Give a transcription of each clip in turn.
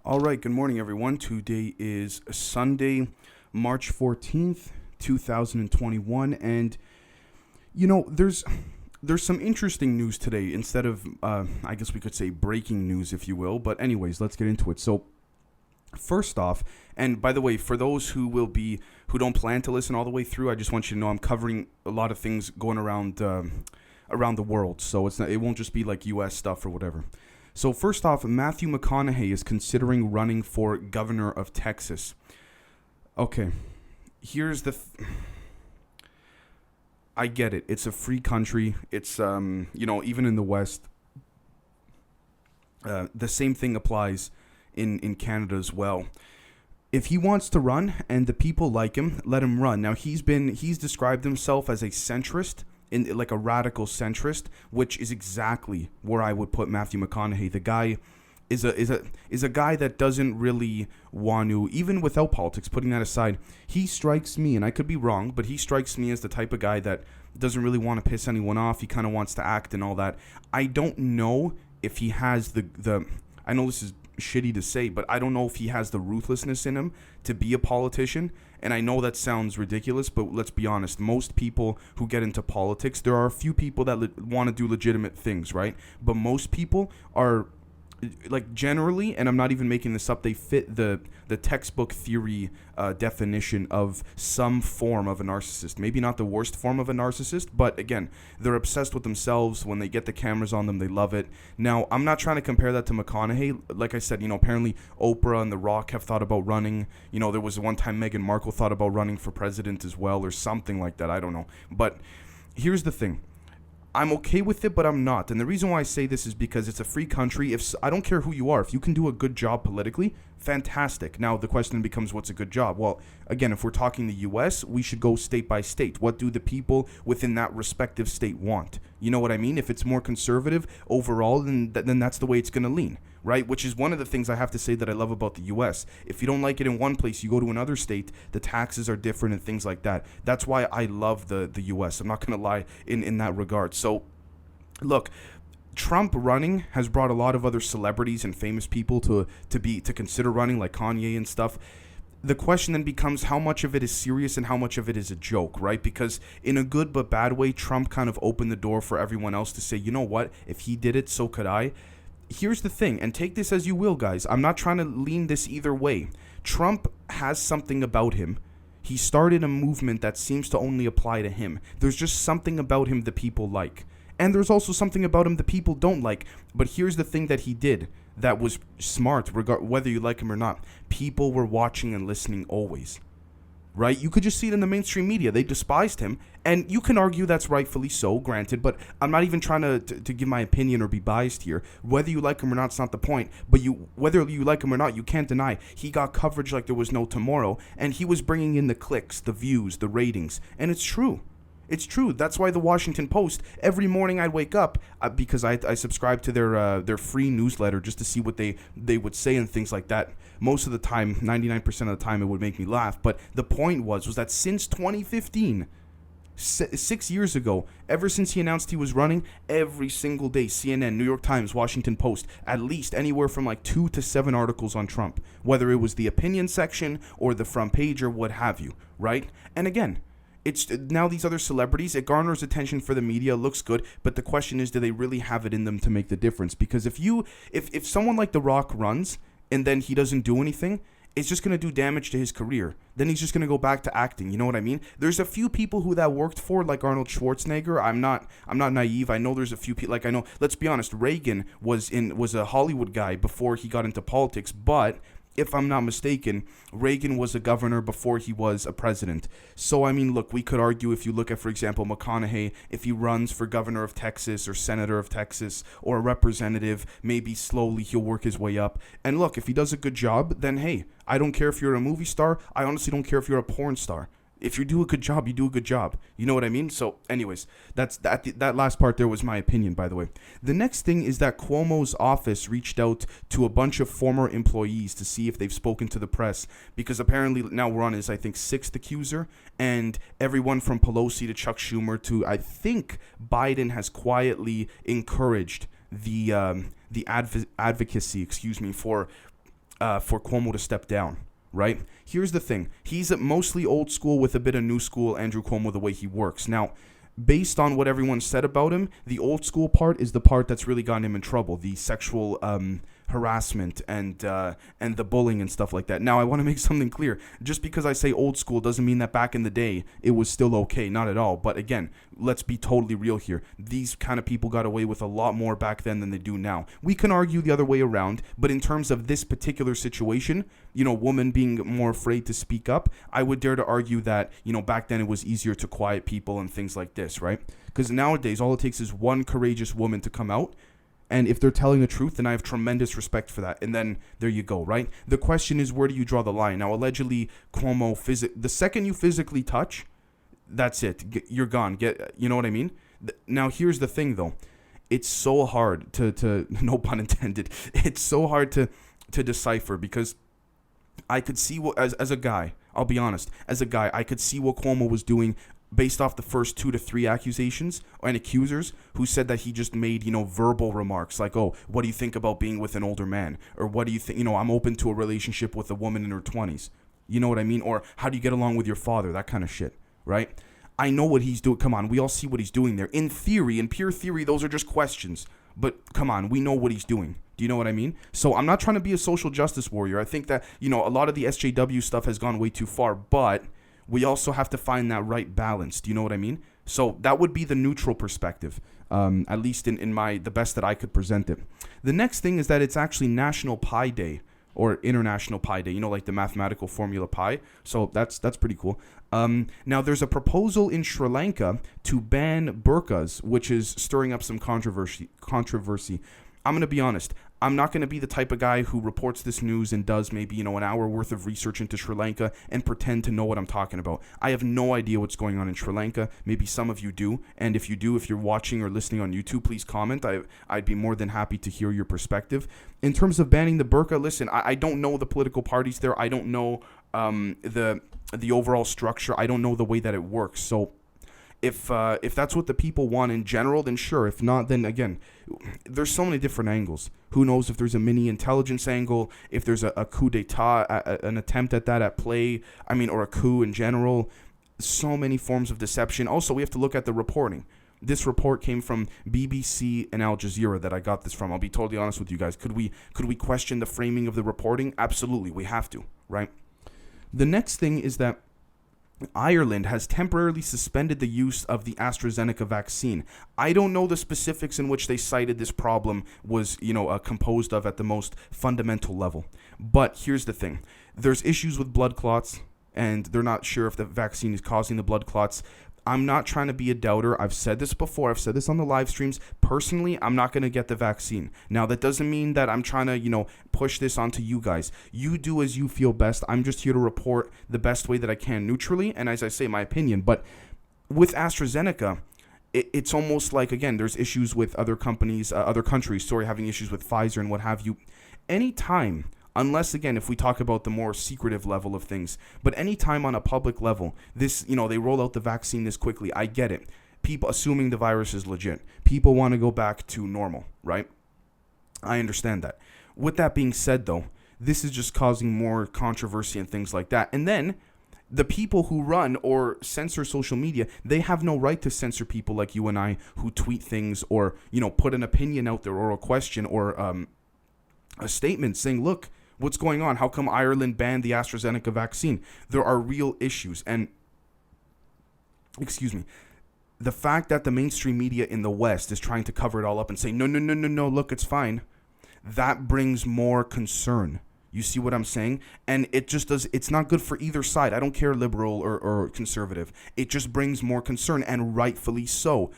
All right, good morning, everyone. Today is Sunday, March 14th, 2021, and there's some interesting news today instead of I guess we could say breaking news, if you will. But anyways, let's get into it. So first off, and by the way, for those who don't plan to listen all the way through, I just want you to know I'm covering a lot of things going around the world, so it won't just be like U.S. stuff or whatever. So first off, Matthew McConaughey is considering running for governor of Texas. Okay, here's I get it. It's a free country. It's even in the West, the same thing applies in Canada as well. If he wants to run and the people like him, let him run. Now he's described himself as a centrist, in like a radical centrist, which is exactly where I would put Matthew McConaughey. The guy is a guy that doesn't really want to, even without politics, putting that aside, he strikes me, and I could be wrong, but he strikes me as the type of guy that doesn't really want to piss anyone off. He kind of wants to act and all that. I don't know if he has the I know this is shitty to say, but I don't know if he has the ruthlessness in him to be a politician. And I know that sounds ridiculous, but let's be honest. Most people who get into politics, there are a few people that want to do legitimate things, right? But most people are, like, generally, and I'm not even making this up, they fit the textbook theory definition of some form of a narcissist. Maybe not the worst form of a narcissist, but again, they're obsessed with themselves. When they get the cameras on them, they love it. Now, I'm not trying to compare that to McConaughey. Like I said, apparently Oprah and The Rock have thought about running. There was one time Meghan Markle thought about running for president as well, or something like that. I don't know. But here's the thing. I'm okay with it, but I'm not. And the reason why I say this is because it's a free country. I don't care who you are. If you can do a good job politically, fantastic. Now, the question becomes, what's a good job? Well, again, if we're talking the U.S., we should go state by state. What do the people within that respective state want? You know what I mean? If it's more conservative overall, then that's the way it's going to lean, right? Which is one of the things I have to say that I love about the U.S. If you don't like it in one place, you go to another state, the taxes are different and things like that. That's why I love the U.S. I'm not going to lie in that regard. So, look, Trump running has brought a lot of other celebrities and famous people to consider running, like Kanye and stuff. The question then becomes how much of it is serious and how much of it is a joke, right? Because in a good but bad way, Trump kind of opened the door for everyone else to say, you know what, if he did it, so could I. Here's the thing, and take this as you will, guys. I'm not trying to lean this either way. Trump has something about him. He started a movement that seems to only apply to him. There's just something about him that people like. And there's also something about him that people don't like. But here's the thing that he did that was smart, whether you like him or not. People were watching and listening always. Right? You could just see it in the mainstream media. They despised him. And you can argue that's rightfully so, granted. But I'm not even trying to give my opinion or be biased here. Whether you like him or not, it's not the point. But whether you like him or not, you can't deny he got coverage like there was no tomorrow. And he was bringing in the clicks, the views, the ratings. And it's true. It's true. That's why the Washington Post, every morning I'd wake up, because I subscribe to their free newsletter just to see what they would say and things like that. Most of the time, 99% of the time, it would make me laugh. But the point was that since 2015, 6 years ago, ever since he announced he was running, every single day, CNN, New York Times, Washington Post, at least anywhere from like 2 to 7 articles on Trump, whether it was the opinion section or the front page or what have you, right? And again, it's now these other celebrities, it garners attention for the media, looks good, but the question is, do they really have it in them to make the difference? Because if someone like The Rock runs and then he doesn't do anything, it's just going to do damage to his career. Then he's just going to go back to acting. You know what I mean? There's a few people who that worked for, like Arnold Schwarzenegger. I'm not naive. I know there's a few people, like I know, let's be honest, Reagan was a Hollywood guy before he got into politics, but if I'm not mistaken, Reagan was a governor before he was a president. So, I mean, look, we could argue if you look at, for example, McConaughey, if he runs for governor of Texas or senator of Texas or a representative, maybe slowly he'll work his way up. And look, if he does a good job, then hey, I don't care if you're a movie star. I honestly don't care if you're a porn star. If you do a good job, you do a good job. You know what I mean? So anyways, that last part there was my opinion, by the way. The next thing is that Cuomo's office reached out to a bunch of former employees to see if they've spoken to the press, because apparently now we're on his, I think, 6th accuser, and everyone from Pelosi to Chuck Schumer to, I think, Biden has quietly encouraged the advocacy, for for Cuomo to step down, right? Here's the thing. He's mostly old school with a bit of new school Andrew Cuomo, the way he works. Now, based on what everyone said about him, the old school part is the part that's really gotten him in trouble. The sexual harassment and the bullying and stuff like that. Now, I want to make something clear. Just because I say old school doesn't mean that back in the day it was still okay. Not at all. But again, let's be totally real here. These kind of people got away with a lot more back then than they do now. We can argue the other way around, but in terms of this particular situation, women being more afraid to speak up, I would dare to argue that, back then it was easier to quiet people and things like this, right? Because nowadays, all it takes is one courageous woman to come out. And if they're telling the truth, then I have tremendous respect for that. And then there you go, right? The question is, where do you draw the line? Now, allegedly, Cuomo, the second you physically touch, that's it. You're gone. You know what I mean? Now, here's the thing, though. It's so hard to no pun intended. It's so hard to decipher, because I could see what, as a guy, I'll be honest, as a guy, I could see what Cuomo was doing based off the first 2 to 3 accusations and accusers who said that he just made, verbal remarks like, oh, what do you think about being with an older man? Or what do you think, I'm open to a relationship with a woman in her 20s. You know what I mean? Or how do you get along with your father? That kind of shit, right? I know what he's doing. Come on, we all see what he's doing there. In theory, in pure theory, those are just questions. But come on, we know what he's doing. Do you know what I mean? So I'm not trying to be a social justice warrior. I think that, a lot of the SJW stuff has gone way too far, but we also have to find that right balance. Do you know what I mean? So that would be the neutral perspective, at least in the best that I could present it. The next thing is that it's actually National Pi Day, or International Pi Day, like the mathematical formula pi. So that's pretty cool. Now, there's a proposal in Sri Lanka to ban burqas, which is stirring up some controversy. I'm going to be honest. I'm not going to be the type of guy who reports this news and does maybe, an hour worth of research into Sri Lanka and pretend to know what I'm talking about. I have no idea what's going on in Sri Lanka. Maybe some of you do. And if you do, if you're watching or listening on YouTube, please comment. I'd be more than happy to hear your perspective. In terms of banning the burqa, listen, I don't know the political parties there. I don't know the overall structure. I don't know the way that it works. So if that's what the people want in general, then sure. If not, then again, there's so many different angles. Who knows if there's a mini intelligence angle, if there's a coup d'etat, an attempt at that at play, or a coup in general. So many forms of deception. Also, we have to look at the reporting. This report came from BBC and Al Jazeera that I got this from. I'll be totally honest with you guys. Could we question the framing of the reporting? Absolutely, we have to, right? The next thing is that Ireland has temporarily suspended the use of the AstraZeneca vaccine. I don't know the specifics in which they cited this problem was, composed of at the most fundamental level. But here's the thing. There's issues with blood clots, and they're not sure if the vaccine is causing the blood clots. I'm not trying to be a doubter. I've said this before. I've said this on the live streams. Personally, I'm not going to get the vaccine. Now, that doesn't mean that I'm trying to, push this onto you guys. You do as you feel best. I'm just here to report the best way that I can neutrally, and as I say, my opinion. But with AstraZeneca, it's almost like, again, there's issues with other companies, other countries, having issues with Pfizer and what have you. Anytime, unless, again, if we talk about the more secretive level of things, but anytime on a public level, this, they roll out the vaccine this quickly, I get it. People, assuming the virus is legit, people want to go back to normal, right? I understand that. With that being said, though, this is just causing more controversy and things like that. And then the people who run or censor social media, they have no right to censor people like you and I who tweet things or, put an opinion out there or a question or a statement saying, look, what's going on? How come Ireland banned the AstraZeneca vaccine? There are real issues. And, the fact that the mainstream media in the West is trying to cover it all up and say, no, look, it's fine. That brings more concern. You see what I'm saying? And it just does. It's not good for either side. I don't care liberal or conservative. It just brings more concern, and rightfully so.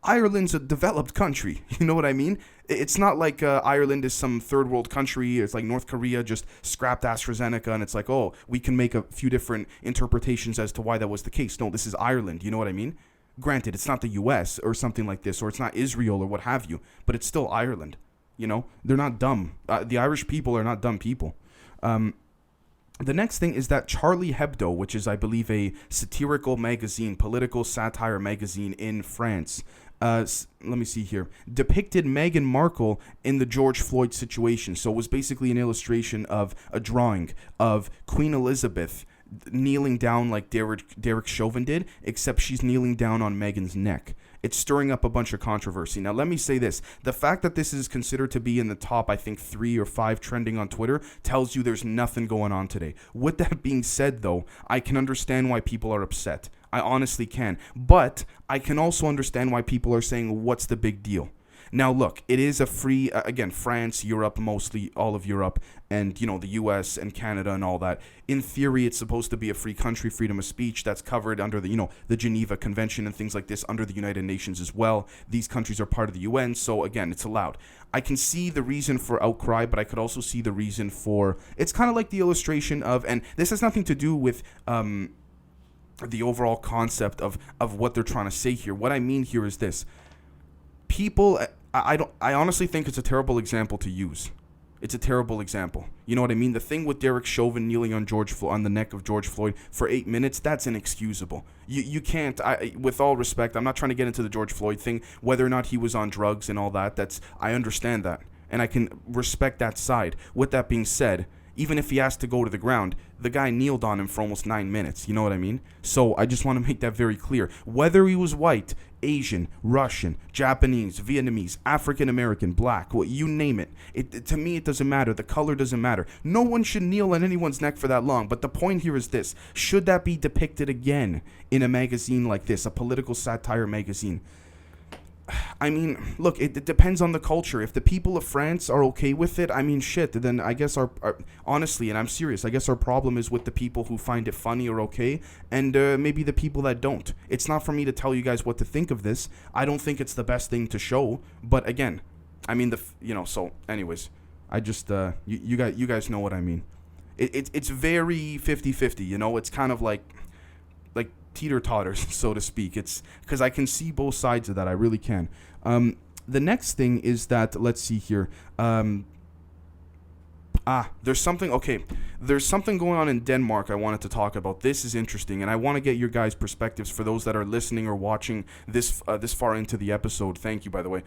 Ireland's a developed country. You know what I mean? It's not like Ireland is some third world country. It's like North Korea just scrapped AstraZeneca and it's like, oh, we can make a few different interpretations as to why that was the case. No, this is Ireland. You know what I mean? Granted, it's not the US or something like this, or it's not Israel or what have you, but it's still Ireland. They're not dumb. The Irish people are not dumb people. The next thing is that Charlie Hebdo, which is, I believe, a satirical magazine, political satire magazine in France, let me see here, depicted Meghan Markle in the George Floyd situation. So it was basically an illustration of a drawing of Queen Elizabeth kneeling down like Derek Chauvin did, except she's kneeling down on Meghan's neck. It's stirring up a bunch of controversy. Now, let me say this. The fact that this is considered to be in the top, I think, 3 or 5 trending on Twitter tells you there's nothing going on today. With that being said, though, I can understand why people are upset. I honestly can. But I can also understand why people are saying, what's the big deal? Now, look, it is a free, again, France, Europe, mostly all of Europe, and, the U.S. and Canada and all that. In theory, it's supposed to be a free country, freedom of speech that's covered under the Geneva Convention and things like this under the United Nations as well. These countries are part of the UN, so, again, it's allowed. I can see the reason for outcry, but I could also see the reason for, it's kind of like the illustration of, and this has nothing to do with, the overall concept of what they're trying to say here. What I mean here is this. People, I honestly think it's a terrible example to use. It's a terrible example. You know what I mean? The thing with Derek Chauvin kneeling on the neck of George Floyd for 8 minutes, that's inexcusable. You can't, with all respect, I'm not trying to get into the George Floyd thing, whether or not he was on drugs and all that, I understand that. And I can respect that side. With that being said, even if he has to go to the ground, the guy kneeled on him for almost 9 minutes. You know what I mean? So I just want to make that very clear. Whether he was white, Asian, Russian, Japanese, Vietnamese, African American, black, you name it. To me, it doesn't matter. The color doesn't matter. No one should kneel on anyone's neck for that long. But the point here is this. Should that be depicted again in a magazine like this, a political satire magazine? I mean, look, it depends on the culture. If the people of France are okay with it, I mean, shit, then I guess honestly, and I'm serious, I guess our problem is with the people who find it funny or okay, and maybe the people that don't. It's not for me to tell you guys what to think of this. I don't think it's the best thing to show, but again, I mean, so anyways, I just, you guys know what I mean. It's very 50-50, it's kind of like teeter-totters, so to speak. It's because I can see both sides of that. I really can. The next thing is that, let's see here. There's something going on in Denmark I wanted to talk about. This is interesting, and I want to get your guys' perspectives for those that are listening or watching this far into the episode. Thank you, by the way.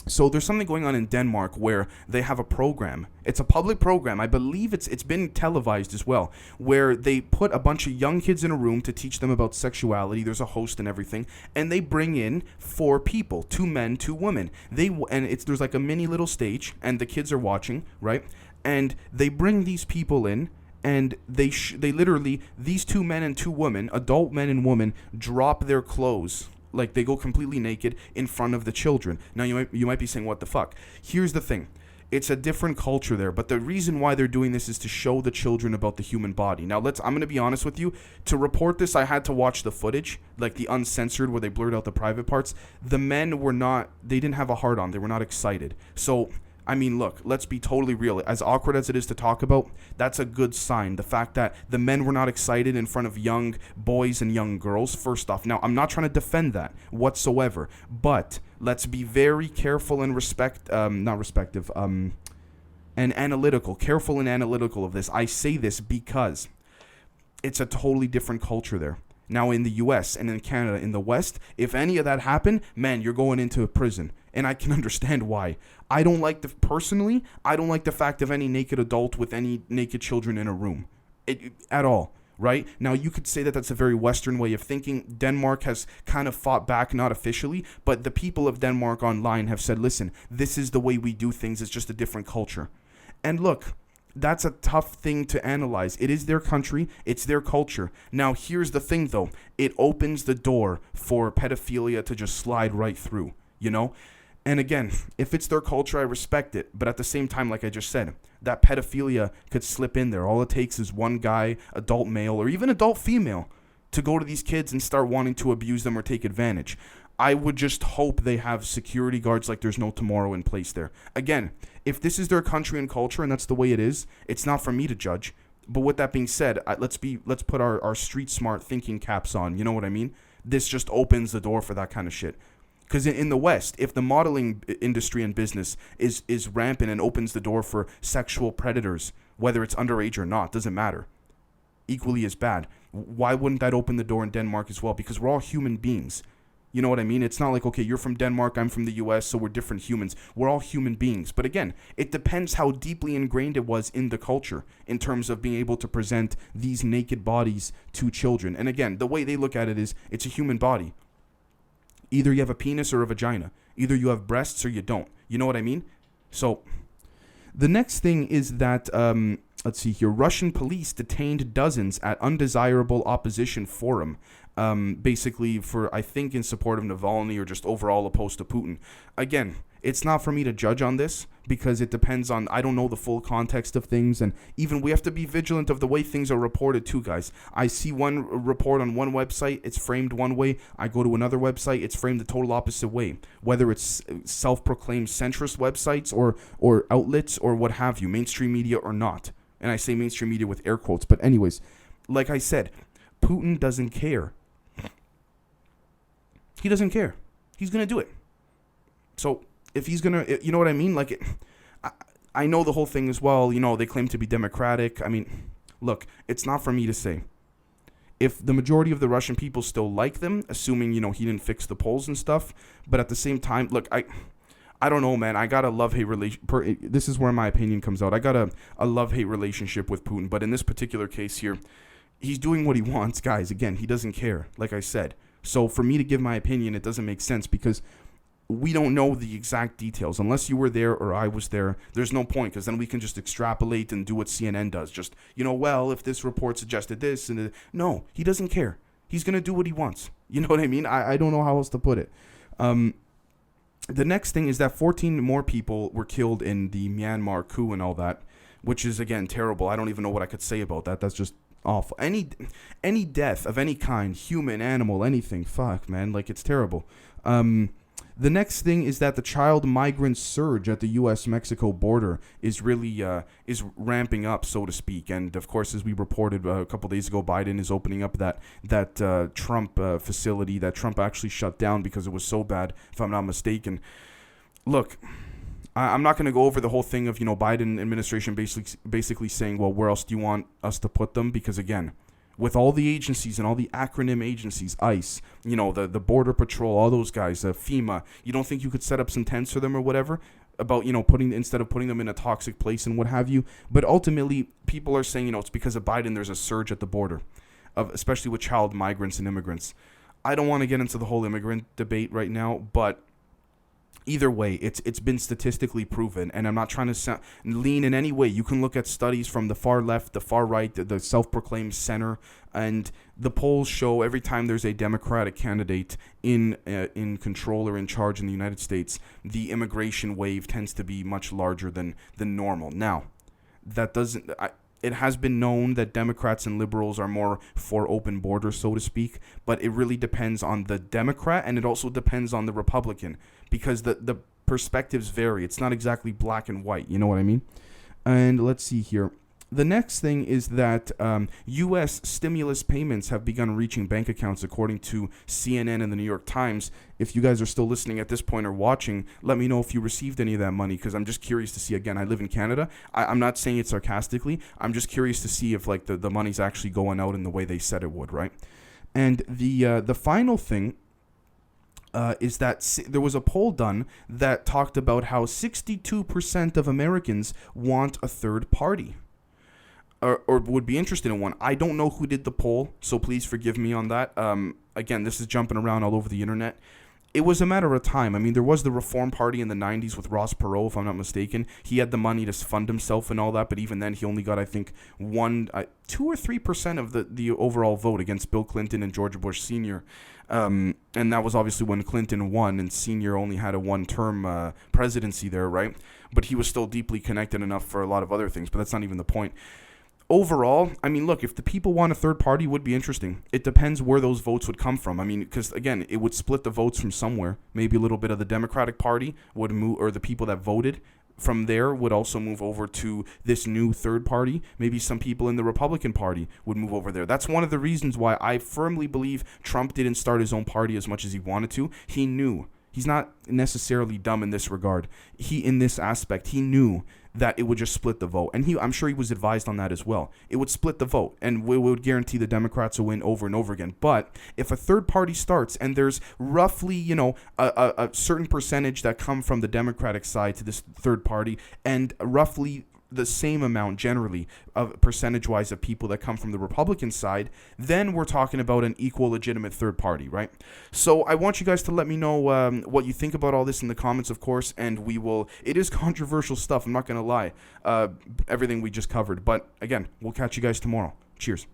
So there's something going on in Denmark where they have a program. It's a public program. I believe it's been televised as well, where they put a bunch of young kids in a room to teach them about sexuality. There's a host and everything, and they bring in 4 people, 2 men, 2 women. There's like a mini little stage, and the kids are watching, right? And they bring these people in, and they literally, these 2 men and 2 women, adult men and women, drop their clothes. Like, they go completely naked in front of the children. Now, you might be saying, what the fuck? Here's the thing. It's a different culture there, but the reason why they're doing this is to show the children about the human body. Now, I'm going to be honest with you. To report this, I had to watch the footage, like the uncensored where they blurred out the private parts. The men they didn't have a heart on. They were not excited. So, I mean, look, let's be totally real. As awkward as it is to talk about, that's a good sign. The fact that the men were not excited in front of young boys and young girls, first off. Now, I'm not trying to defend that whatsoever, but let's be very careful and careful and analytical of this. I say this because it's a totally different culture there. Now, in the U.S. and in Canada, in the West, if any of that happened, man, you're going into a prison. And I can understand why. I don't like the fact of any naked adult with any naked children in a room. At all, right? Now, you could say that that's a very Western way of thinking. Denmark has kind of fought back, not officially, but the people of Denmark online have said, listen, this is the way we do things. It's just a different culture. And look, that's a tough thing to analyze. It is their country. It's their culture. Now, here's the thing, though. It opens the door for pedophilia to just slide right through, And again, if it's their culture, I respect it. But at the same time, like I just said, that pedophilia could slip in there. All it takes is one guy, adult male, or even adult female, to go to these kids and start wanting to abuse them or take advantage. I would just hope they have security guards like there's no tomorrow in place there. Again, if this is their country and culture and that's the way it is, it's not for me to judge. But with that being said, let's put our street smart thinking caps on. You know what I mean? This just opens the door for that kind of shit. Because in the West, if the modeling industry and business is rampant and opens the door for sexual predators, whether it's underage or not, doesn't matter. Equally as bad. Why wouldn't that open the door in Denmark as well? Because we're all human beings. You know what I mean? It's not like, okay, you're from Denmark, I'm from the US, so we're different humans. We're all human beings. But again, it depends how deeply ingrained it was in the culture in terms of being able to present these naked bodies to children. And again, the way they look at it is it's a human body. Either you have a penis or a vagina. Either you have breasts or you don't. You know what I mean? So the next thing is that, let's see here, Russian police detained dozens at undesirable opposition forum. Basically for, I think, in support of Navalny or just overall opposed to Putin. Again, it's not for me to judge on this because it depends on, I don't know the full context of things, and even we have to be vigilant of the way things are reported too, guys. I see one report on one website, it's framed one way. I go to another website, it's framed the total opposite way. Whether it's self-proclaimed centrist websites or outlets or what have you, mainstream media or not. And I say mainstream media with air quotes, but anyways, like I said, Putin doesn't care. He doesn't care. He's going to do it. So if he's going to, you know what I mean? Like, I know the whole thing as well. You know, they claim to be democratic. I mean, look, it's not for me to say. If the majority of the Russian people still like them, assuming, you know, he didn't fix the polls and stuff. But at the same time, look, I don't know, man. I got a love-hate relation. This is where my opinion comes out. I got a love-hate relationship with Putin. But in this particular case here, he's doing what he wants, guys. Again, he doesn't care, like I said. So for me to give my opinion, it doesn't make sense because we don't know the exact details. Unless you were there or I was there, there's no point because then we can just extrapolate and do what CNN does. Just, you know, well, if this report suggested this. No, he doesn't care. He's going to do what he wants. You know what I mean? I don't know how else to put it. The next thing is that 14 more people were killed in the Myanmar coup and all that, which is, again, terrible. I don't even know what I could say about that. That's just awful. Any death of any kind, human, animal, anything, fuck, man, like, it's terrible. The next thing is that the child migrant surge at the U.S.-Mexico border is really is ramping up, so to speak. And of course, as we reported a couple days ago, Biden is opening up that Trump facility that Trump actually shut down because it was so bad, if I'm not mistaken. Look, I'm not going to go over the whole thing of, you know, Biden administration basically saying, well, where else do you want us to put them? Because again, with all the agencies and all the acronym agencies, ICE, you know, the Border Patrol, all those guys, FEMA, you don't think you could set up some tents for them or whatever about, you know, instead of putting them in a toxic place and what have you? But ultimately, people are saying, you know, it's because of Biden there's a surge at the border, especially with child migrants and immigrants. I don't want to get into the whole immigrant debate right now, but either way, it's been statistically proven, and I'm not trying to lean in any way. You can look at studies from the far left, the far right, the self-proclaimed center, and the polls show every time there's a Democratic candidate in control or in charge in the United States, the immigration wave tends to be much larger than normal. Now, that doesn't... It has been known that Democrats and liberals are more for open borders, so to speak, but it really depends on the Democrat, and it also depends on the Republican, because the perspectives vary. It's not exactly black and white, you know what I mean? And let's see here. The next thing is that U.S. stimulus payments have begun reaching bank accounts, according to CNN and the New York Times. If you guys are still listening at this point or watching, let me know if you received any of that money, because I'm just curious to see. Again, I live in Canada. I'm not saying it sarcastically. I'm just curious to see if like the money's actually going out in the way they said it would, right? And the final thing is that there was a poll done that talked about how 62% of Americans want a third party. Or would be interested in one. I don't know who did the poll, so please forgive me on that. Again, this is jumping around all over the internet. It was a matter of time. I mean, there was the Reform Party in the 90s with Ross Perot, if I'm not mistaken. He had the money to fund himself and all that, but even then he only got, I think, 2 or 3% of the overall vote against Bill Clinton and George Bush Sr. And that was obviously when Clinton won and Sr. only had a one-term presidency there, right? But he was still deeply connected enough for a lot of other things, but that's not even the point. Overall, I mean, look, if the people want a third party, it would be interesting. It depends where those votes would come from. I mean, because, again, it would split the votes from somewhere. Maybe a little bit of the Democratic Party would move, or the people that voted from there would also move over to this new third party. Maybe some people in the Republican Party would move over there. That's one of the reasons why I firmly believe Trump didn't start his own party as much as he wanted to. He knew He's not necessarily dumb in this regard. In this aspect, he knew that it would just split the vote. And I'm sure he was advised on that as well. It would split the vote, and we would guarantee the Democrats will win over and over again. But if a third party starts and there's roughly, a certain percentage that come from the Democratic side to this third party, and roughly the same amount generally of percentage-wise of people that come from the Republican side, then we're talking about an equal legitimate third party, right? So I want you guys to let me know what you think about all this in the comments, of course, and it is controversial stuff, I'm not going to lie, everything we just covered. But again, we'll catch you guys tomorrow. Cheers.